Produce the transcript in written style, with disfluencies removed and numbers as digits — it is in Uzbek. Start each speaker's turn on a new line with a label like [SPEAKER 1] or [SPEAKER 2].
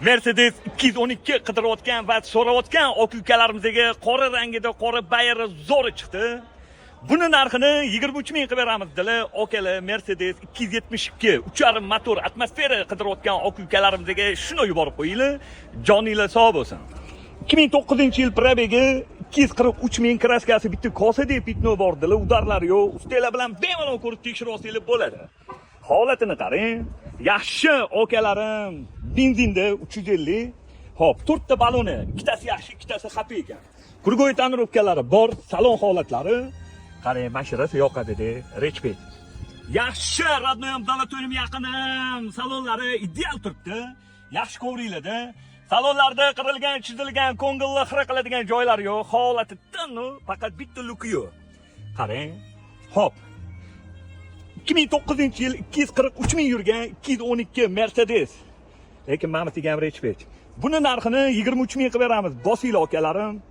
[SPEAKER 1] Mercedes 212 qidirayotgan va so'rayotgan aka-ukalarimizga qora rangida qora bayri zo'ri chiqdi. Buni narxini 23 ming qilib beramiz dedilar. Okalar Mercedes 272 3.5 motor atmosfera qidirayotgan aka-ukalarimizga shuni yuborib qo'yinglar. Joninglar sog' bo'lsin. 2009-yil probegi 243 ming kraskasi bitta kosa deb bitno bordilar. Udarlari yo'q. Ustalar bilan bemalol ko'rib tekshirib olsangiz bo'ladi. Holatini qarang. Yaxshi okalarim benzinda 350. Hop, 4 ta baloni, ikkitasi yaxshi, ikkitasi xafa ekan. Kurgoy tonirovkalari bor, salon holatlari. Qarang, mashinasi yoqadi-da, respekt. Yaxshi, radnoyam Dalato'nim yaqinim, salonlari ideal turibdi. Yaxshi ko'ringlar-da. Salonlarda qirilgan, chizilgan, ko'ngilni xira qiladigan joylari yo'q. Holati tinnu, faqat bitta luki yo'q. Qarang. Hop. 2009-yil 243 ming yurgan 212 Mercedes. Lekin mana tegam respekt. Buni narxini 23 ming qilib beramiz. Bosinglar akalarim.